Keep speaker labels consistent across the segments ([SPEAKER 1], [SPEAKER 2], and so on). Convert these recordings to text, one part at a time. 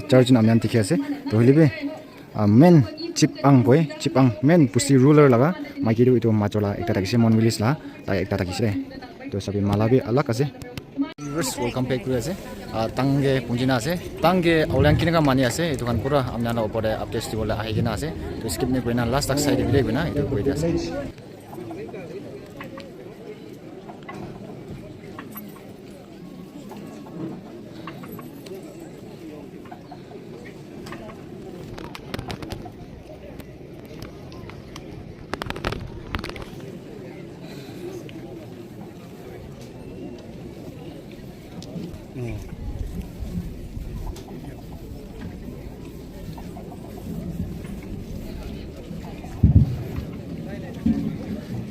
[SPEAKER 1] church namyan dikhi ase to holibe main chipang boy chipang main pusi ruler laga maiki du itu machola ekta takise mon milis la tai ekta takise to sabi mala bi alak ase viewers welcome back to ase tangge punjina ase tangge aulang kinaga mani ase itu kan pura amna opore update di bola ahigena ase to skip ne koina last tak side video koina itu koi ase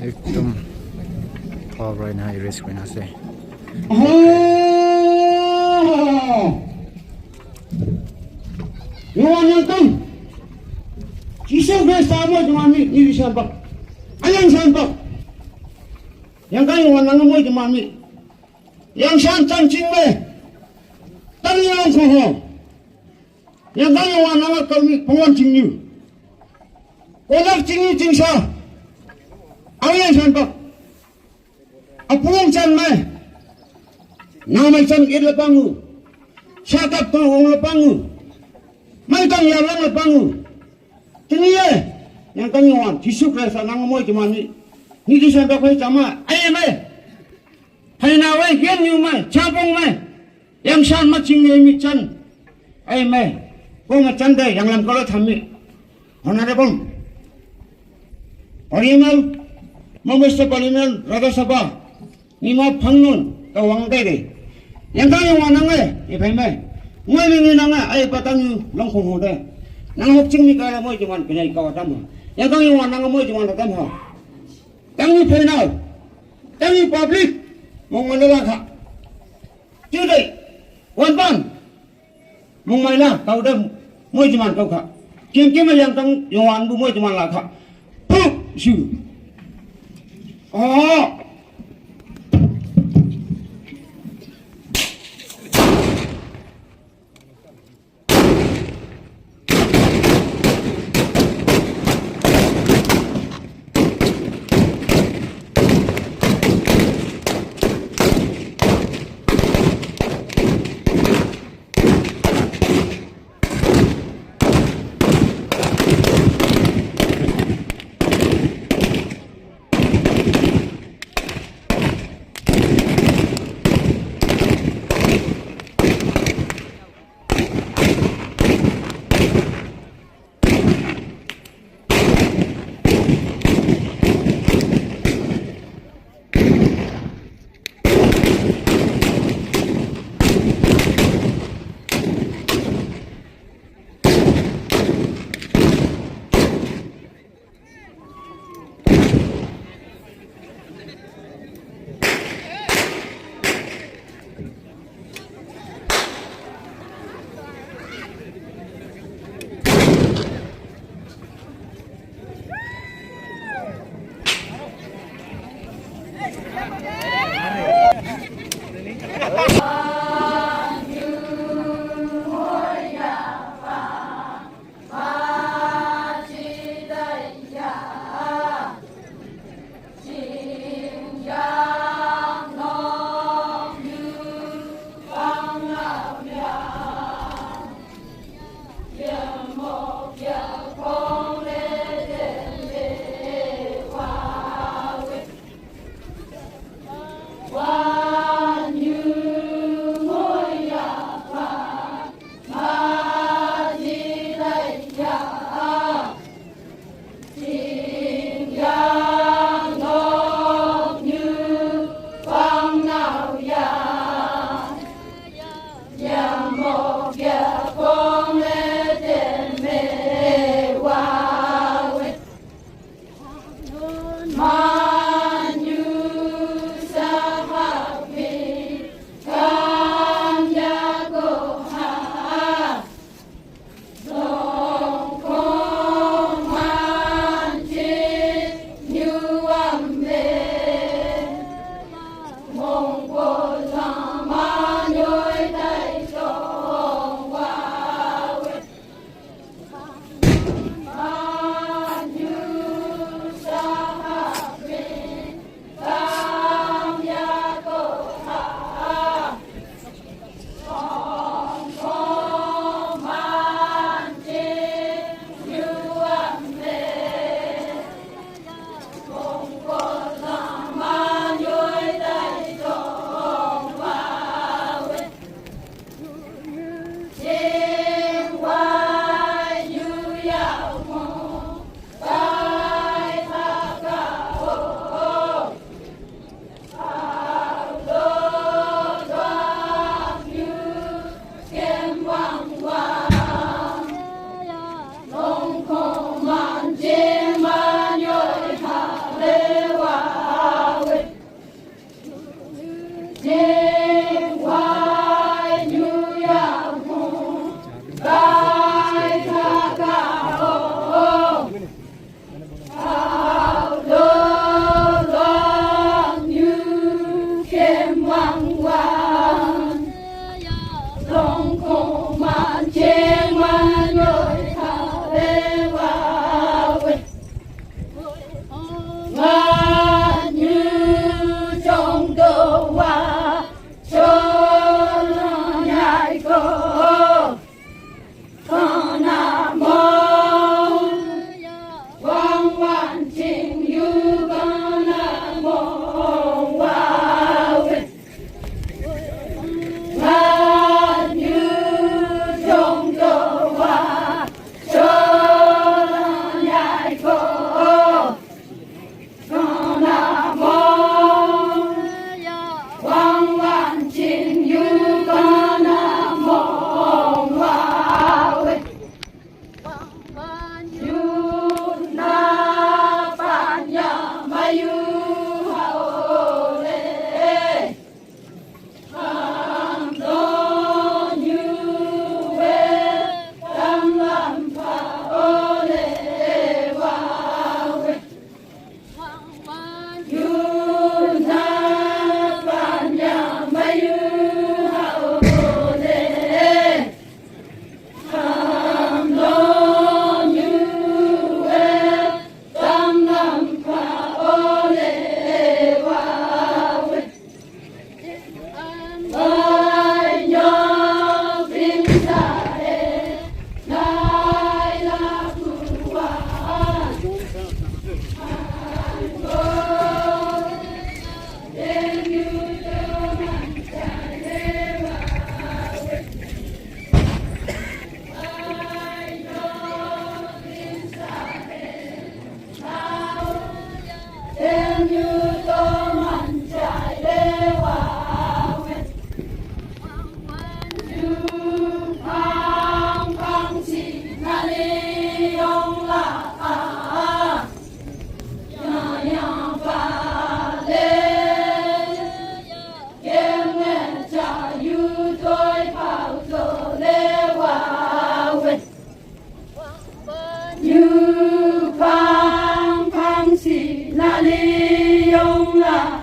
[SPEAKER 1] एकदम power right now erase koina ase
[SPEAKER 2] Yuan yang kan, kisah besar mo cuma mi ni bisa pak, ayang sampak, yang kan yuan nang mo cuma mi, yang san san cing me, tang yang koho, yang kan yuan nang kami penguan cing ni, kolak cing ni cing sa, ayang sampak, apung cang me, nama cang ir lepangu, syakap tu orang lepangu. Mai kang ya lang lepangu. Kini yang kang yuan tisuk rasa nang moi cuma ni di sampai kau cama ai mai. Hai na wei gen yu mai, capung mai. Yang san macing ni mi chan. Ai mai. Kau macam deh yang lam kalau thami. Honorable. Original Mabesta Parliament Raga Sabha. Ni ma phangun kau wang deh. Yang kang yuan nang ai mai. Moi ni nanga ai patang long khong ho de nang hok ching mi ka moi juman pinai ka tam ya kang yuan nang moi juman tam ha kang ni final kang ni public mong manala kha chu dei wan ban mong mai na kau de moi juman kau kha kim kim yang kang yuan bu moi juman la kha pu shu oh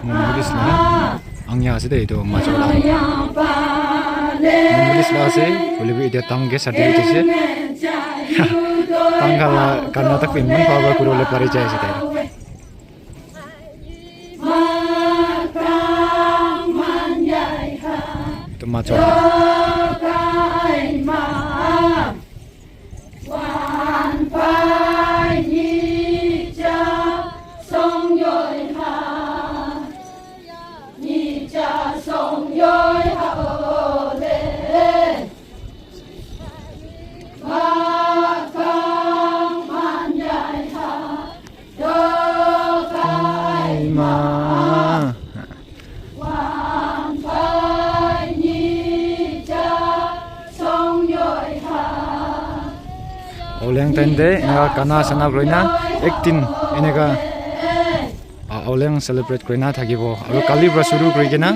[SPEAKER 1] mon milis la angya ase de itu majola mon milis la ase hoilibi ida tangge certificate ase tangala karnatak pin man power kurole parijay ase tai itu majola oleng tende ina kana sana groina ektin enega oleng celebrate groina thagibo aru kali bra suru groigena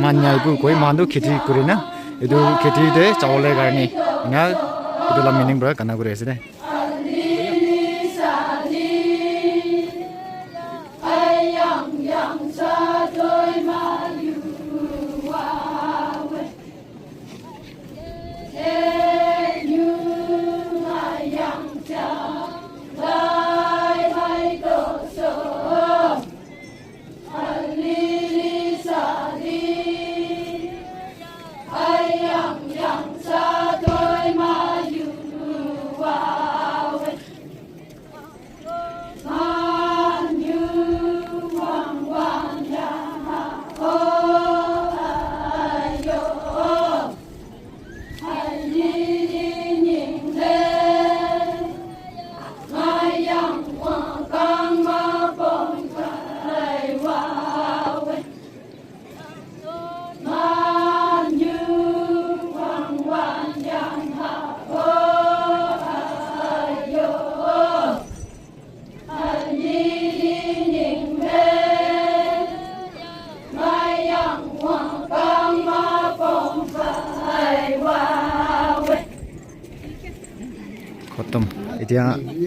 [SPEAKER 1] manyai bu koi mandu kheti kurina edu kheti de chawle garni ina edu la meaning bra kana gure ase de khotom etia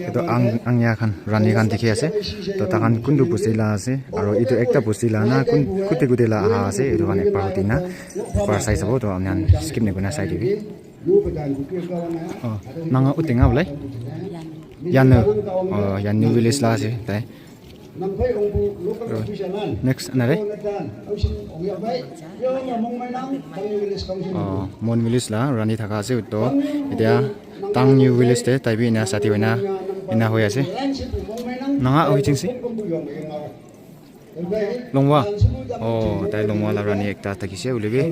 [SPEAKER 1] eto angya khan rani khan dikhi ase to takan kundu pusila ase aro itu ekta pusila na kun kute kute la aha ase etu kan ekbar hutina par size abo to amyan skip ne guna side bi nanga utenga blai yan village la ase tai next anare mon village la rani thaka ase to etia tang new village te tai bi na sati hoina ina hoi ase nanga oi chingsi longwa tai longwa la rani ekta takise ulibe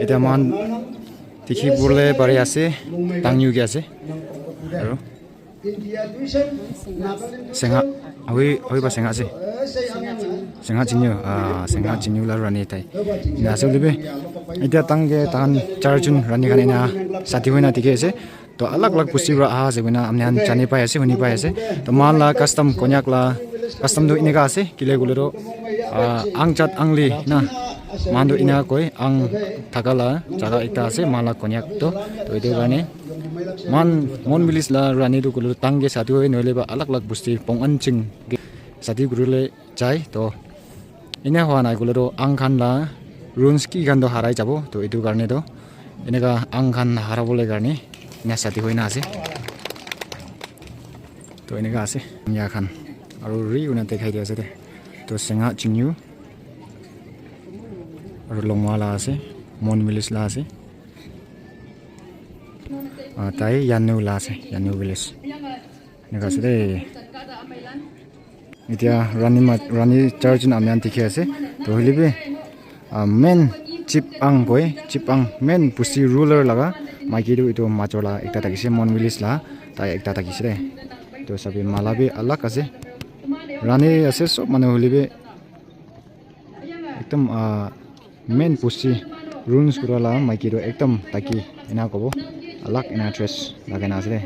[SPEAKER 1] eta man tikhi burle pare ase tang new ge ase aro senga oi ba senga ase senga jinyu la rani tai na ase ulibe eta tangge tan charjun rani kan ina sati hoina tike ase to alag pusi ra a se bina amnyan chani pa ase huni pa ase to man la custom konyak la custom do inega ase kile gulero angchat angli na man do ina koi ang thakala jaga ekta ase mala konyak to edu gane mon bilis la rani do gulero tangge sati hoi noile ba alag pusti pong anching sati gurule chai to ina hwa na gulero ang khan la runes ki gan do harai jabo to edu garne do enega ang khan harabole garne ina sati hoina ase to enega ase nya khan aru ri una dekhai dia ase de to senga chinyu aru longwala ase mon village la ase tai yanu la ase yanu village enega ase de itia rani church na amyan dikhi ase to hilibe main chip ang main pusi ruler laga maiki du itu machola ekta takise mon village la tai ekta takise de to sabi malabi alak ase rani ase sob manu holibe ekdam main pusi runes kurala maiki du ekdam taki ina kobo alak ina dress lagena ase de